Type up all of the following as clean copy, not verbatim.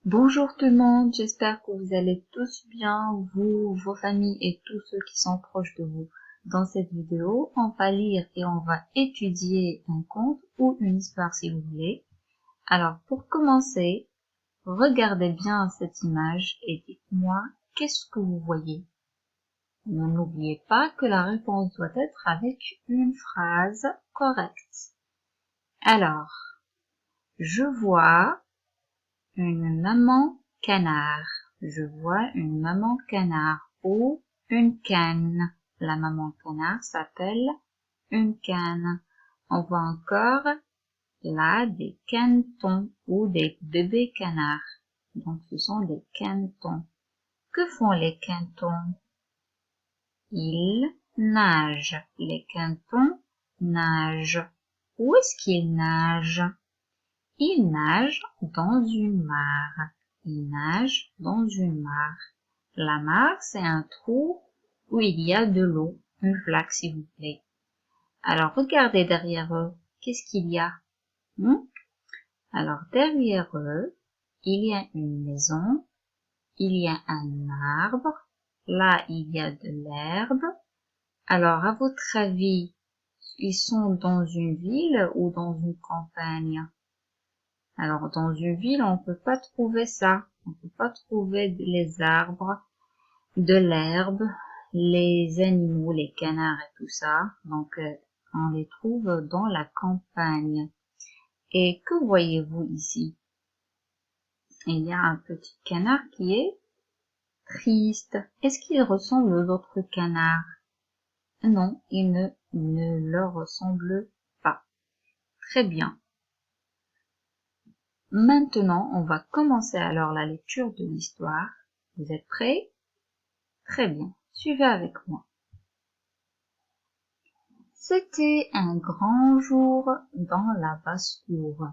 Bonjour tout le monde, j'espère que vous allez tous bien, vous, vos familles et tous ceux qui sont proches de vous. Dans cette vidéo, on va lire et on va étudier un conte ou une histoire si vous voulez. Alors pour commencer, regardez bien cette image et dites-moi qu'est-ce que vous voyez. N'oubliez pas que la réponse doit être avec une phrase correcte. Alors, je vois une maman canard. Je vois une maman canard ou une canne. La maman canard s'appelle une canne. On voit encore là des canetons ou des bébés canards. Donc ce sont des canetons. Que font les canetons? Ils nagent. Les canetons nagent. Où est-ce qu'ils nagent? Ils nagent dans une mare. Ils nagent dans une mare. La mare, c'est un trou où il y a de l'eau, une flaque s'il vous plaît. Alors regardez derrière eux, qu'est-ce qu'il y a? Alors derrière eux, il y a une maison, il y a un arbre, là il y a de l'herbe. Alors à votre avis, ils sont dans une ville ou dans une campagne? Alors, dans une ville, on ne peut pas trouver ça. On ne peut pas trouver les arbres, de l'herbe, les animaux, les canards et tout ça. Donc, on les trouve dans la campagne. Et que voyez-vous ici? Il y a un petit canard qui est triste. Est-ce qu'il ressemble aux autres canards? Non, il ne leur ressemble pas. Très bien. Maintenant, on va commencer alors la lecture de l'histoire. Vous êtes prêts? Très bien, suivez avec moi. C'était un grand jour dans la basse-cour.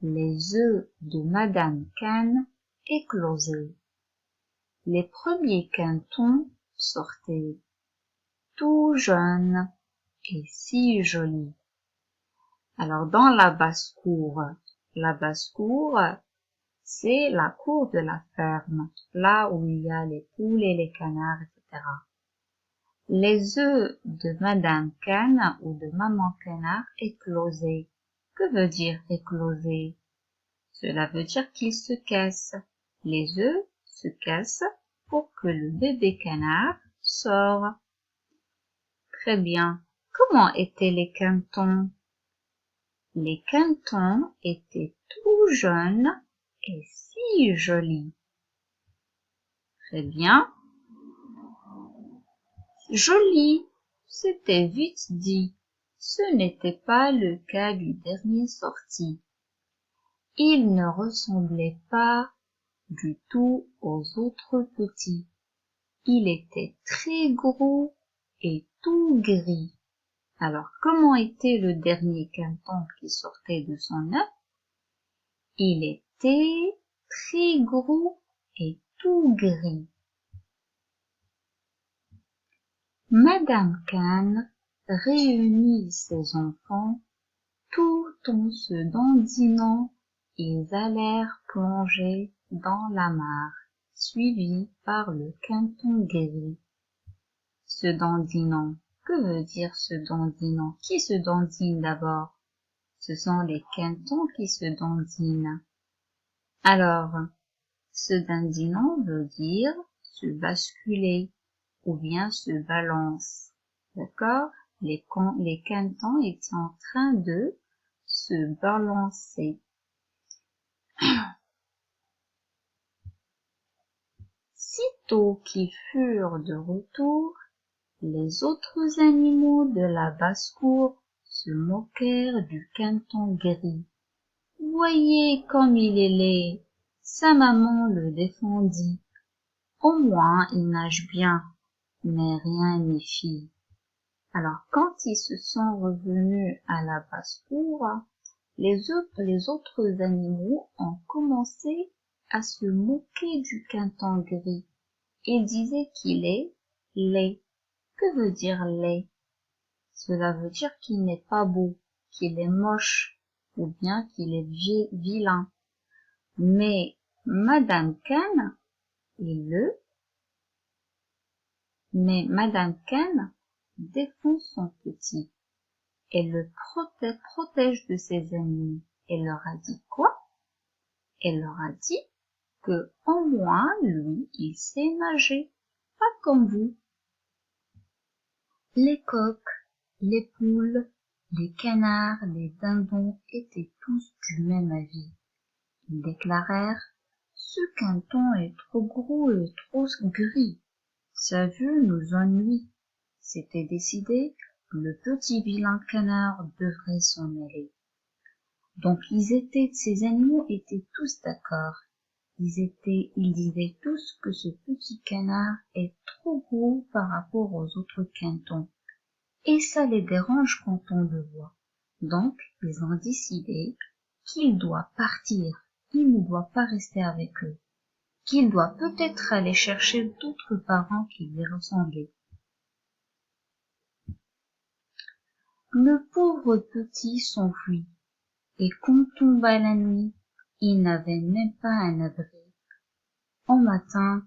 Les œufs de Madame Canne éclosaient. Les premiers canetons sortaient, tout jeunes et si jolis. Alors dans la basse-cour, c'est la cour de la ferme, là où il y a les poules et les canards, etc. Les œufs de Madame Canne ou de Maman Canard éclosaient. Que veut dire écloser? Cela veut dire qu'ils se cassent. Les œufs se cassent pour que le bébé canard sort. Très bien. Comment étaient les canetons? Les canetons étaient tout jeunes et si jolis. Très bien. Joli, c'était vite dit. Ce n'était pas le cas du dernier sorti. Il ne ressemblait pas du tout aux autres petits. Il était très gros et tout gris. Alors, comment était le dernier caneton qui sortait de son œuf? Il était très gros et tout gris. Madame Canne réunit ses enfants. Tout en se dandinant, ils allèrent plonger dans la mare, suivis par le caneton gris. Se dandinant, que veut dire se dandinant? Qui se dandine d'abord? Ce sont les canetons qui se dandinent. Alors, se dandinant veut dire se basculer ou bien se balance. D'accord? Les canetons étaient en train de se balancer. Sitôt qu'ils furent de retour, les autres animaux de la basse-cour se moquèrent du caneton gris. Voyez comme il est laid. Sa maman le défendit. Au moins il nage bien, mais rien n'y fit. Alors quand ils se sont revenus à la basse-cour, les autres animaux ont commencé à se moquer du caneton gris. Ils disaient qu'il est laid. Que veut dire laid? Cela veut dire qu'il n'est pas beau, qu'il est moche, ou bien qu'il est vilain. Mais Madame Cane mais Madame Cane défend son petit. Elle le protège de ses ennemis. Elle leur a dit quoi? Elle leur a dit que, au moins, lui, il sait nager, pas comme vous. Les coqs, les poules, les canards, les dindons étaient tous du même avis. Ils déclarèrent: ce canton est trop gros et trop gris. Sa vue nous ennuie. C'était décidé, le petit vilain canard devrait s'en aller. Donc ces animaux étaient tous d'accord. Ils disaient tous que ce petit canard est trop gros par rapport aux autres cantons. Et ça les dérange quand on le voit. Donc, ils ont décidé qu'il doit partir. Il ne doit pas rester avec eux. Qu'il doit peut-être aller chercher d'autres parents qui lui ressemblaient. Le pauvre petit s'enfuit. Et quand tomba la nuit, il n'avait même pas un abri. Au matin,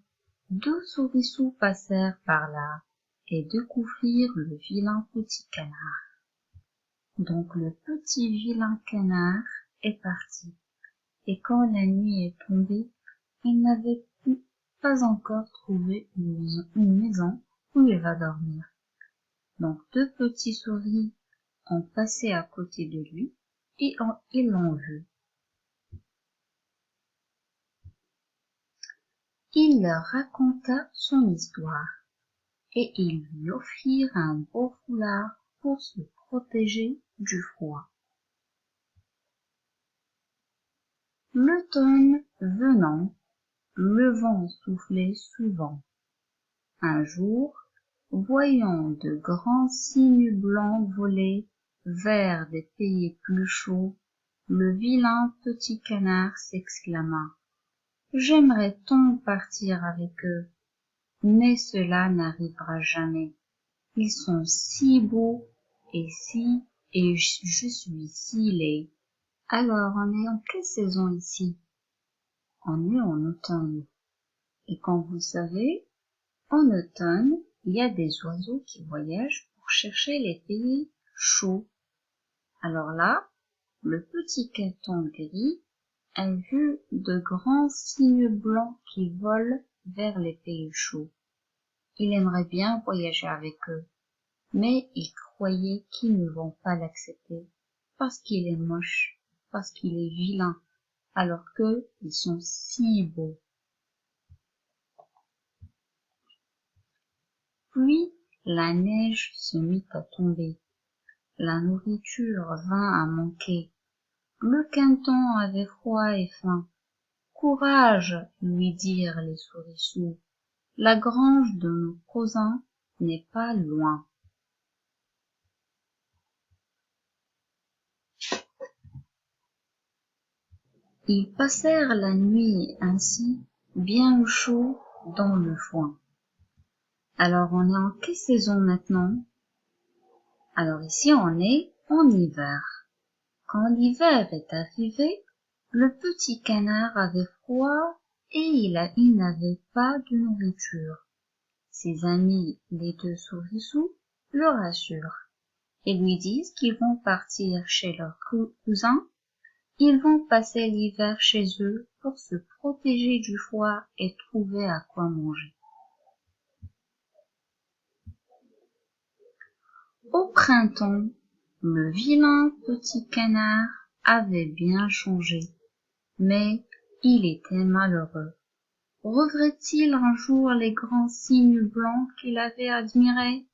2 souriceaux passèrent par là et découvrirent le vilain petit canard. Donc le petit vilain canard est parti, et quand la nuit est tombée, il n'avait pas encore trouvé une maison où il va dormir. Donc 2 petits souris ont passé à côté de lui et ils l'ont vu. Il leur raconta son histoire et ils lui offrirent un beau foulard pour se protéger du froid. L'automne venant, le vent soufflait souvent. Un jour, voyant de grands cygnes blancs voler vers des pays plus chauds, le vilain petit canard s'exclama: j'aimerais tant partir avec eux, mais cela n'arrivera jamais. Ils sont si beaux et je suis si laid. Alors, on est en quelle saison ici? On est en automne. Et comme vous savez, en automne, il y a des oiseaux qui voyagent pour chercher les pays chauds. Alors là, le petit canton gris a vu de grands cygnes blancs qui volent vers les pays chauds. Il aimerait bien voyager avec eux, mais il croyait qu'ils ne vont pas l'accepter parce qu'il est moche, parce qu'il est vilain, alors qu'ils sont si beaux. Puis la neige se mit à tomber, la nourriture vint à manquer, le canton avait froid et faim. Courage, lui dirent les souriceaux, la grange de nos cousins n'est pas loin. Ils passèrent la nuit ainsi, bien au chaud dans le foin. Alors on est en quelle saison maintenant? Alors ici on est en hiver. Quand l'hiver est arrivé, le petit canard avait froid et il n'avait pas de nourriture. Ses amis, les 2 souriceaux, le rassurent et lui disent qu'ils vont partir chez leurs cousins. Ils vont passer l'hiver chez eux pour se protéger du froid et trouver à quoi manger. Au printemps, le vilain petit canard avait bien changé, mais il était malheureux. Regrette-t-il un jour les grands cygnes blancs qu'il avait admirés?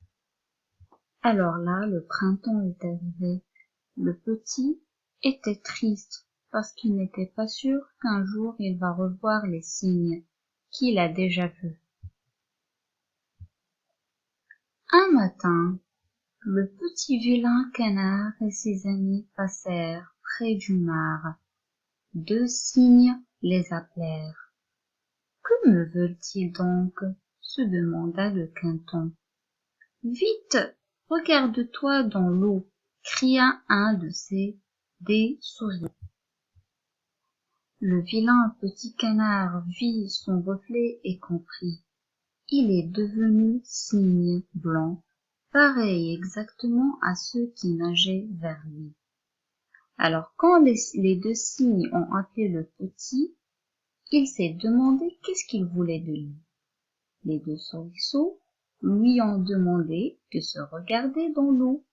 Alors là, le printemps est arrivé. Le petit était triste parce qu'il n'était pas sûr qu'un jour il va revoir les cygnes qu'il a déjà vus. Un matin, le petit vilain canard et ses amis passèrent près du mare. 2 cygnes les appelèrent. Que me veulent-ils donc? Se demanda le canton. Vite, regarde-toi dans l'eau, cria un de ces des souris. Le vilain petit canard vit son reflet et comprit. Il est devenu cygne blanc, pareil exactement à ceux qui nageaient vers lui. Alors quand les deux cygnes ont appelé le petit, il s'est demandé qu'est-ce qu'il voulait de lui. Les deux souriceaux lui ont demandé de se regarder dans l'eau.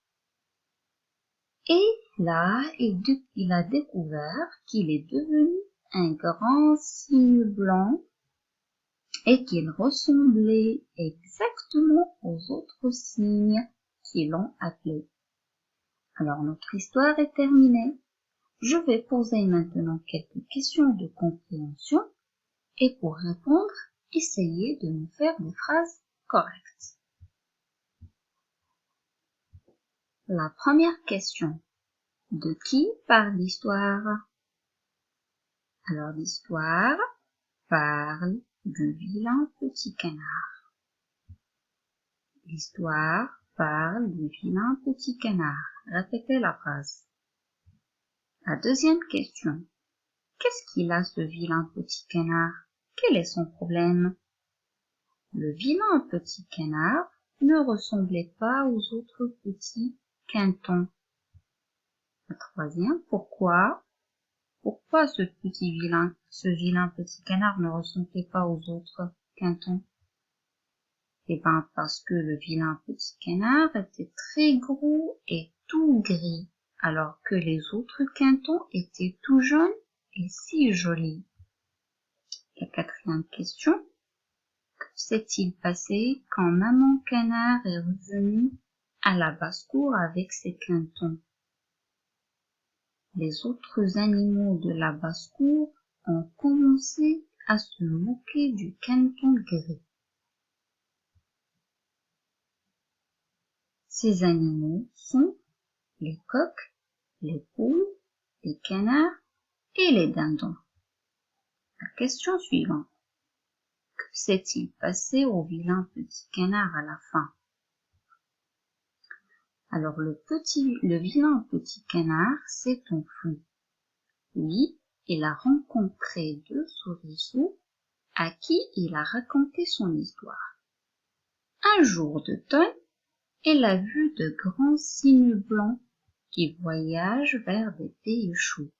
Et là, il a découvert qu'il est devenu un grand cygne blanc et qu'il ressemblait exactement aux autres cygnes qui l'ont appelé. Alors notre histoire est terminée. Je vais poser maintenant quelques questions de compréhension et pour répondre, essayez de me faire des phrases correctes. La première question. De qui parle l'histoire? Alors l'histoire parle du vilain petit canard. L'histoire parle du vilain petit canard. Répétez la phrase. La deuxième question. Qu'est-ce qu'il a ce vilain petit canard? Quel est son problème? Le vilain petit canard ne ressemblait pas aux autres petits quintons. La troisième, pourquoi? Pourquoi ce vilain petit canard ne ressemblait pas aux autres quintons? Eh ben, parce que le vilain petit canard était très gros et tout gris, alors que les autres quintons étaient tout jaunes et si jolis. La quatrième question. Que s'est-il passé quand maman canard est revenue à la basse-cour avec ses quintons? Les autres animaux de la basse-cour ont commencé à se moquer du quinton gris. Ces animaux sont les coqs, les poules, les canards et les dindons. La question suivante. Que s'est-il passé au vilain petit canard à la fin? Alors le vilain petit canard s'est enfui. Lui, il a rencontré deux souriceaux à qui il a raconté son histoire. Un jour d'automne, il a vu de grands cygnes blancs qui voyagent vers des pays chauds.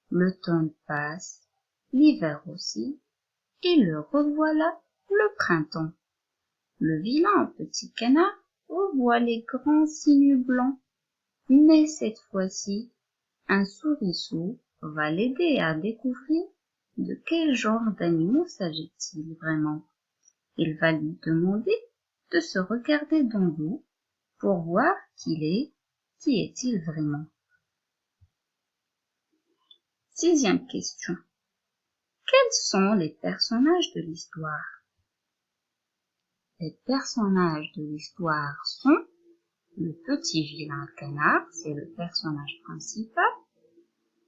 L'automne passe, l'hiver aussi, et le revoilà le printemps. Le vilain petit canard revoit les grands cygnes blancs, mais cette fois-ci, un souriceau va l'aider à découvrir de quel genre d'animaux s'agit-il vraiment. Il va lui demander de se regarder dans l'eau pour voir qui est-il vraiment. Sixième question. Quels sont les personnages de l'histoire? Les personnages de l'histoire sont le petit vilain canard, c'est le personnage principal,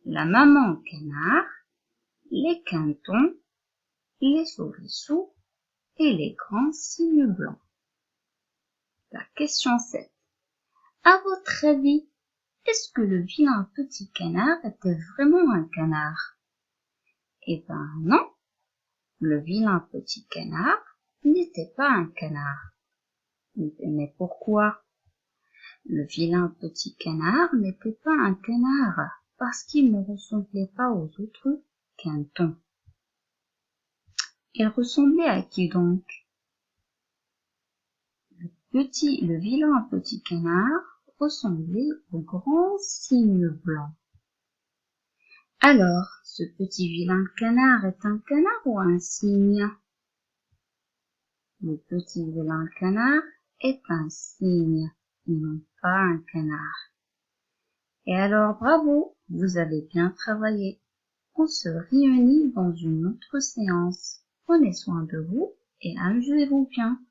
la maman canard, les quintons, les souriceaux et les grands cygnes blancs. La question 7. À votre avis, est-ce que le vilain petit canard était vraiment un canard? Eh ben non, le vilain petit canard n'était pas un canard. Mais pourquoi? Le vilain petit canard n'était pas un canard parce qu'il ne ressemblait pas aux autres quintons. Il ressemblait à qui donc? Le vilain petit canard ressemblait au grand cygne blanc. Alors, ce petit vilain canard est un canard ou un cygne? Le petit vilain canard est un cygne, et non pas un canard. Et alors, bravo, vous avez bien travaillé. On se réunit dans une autre séance. Prenez soin de vous et amusez-vous bien.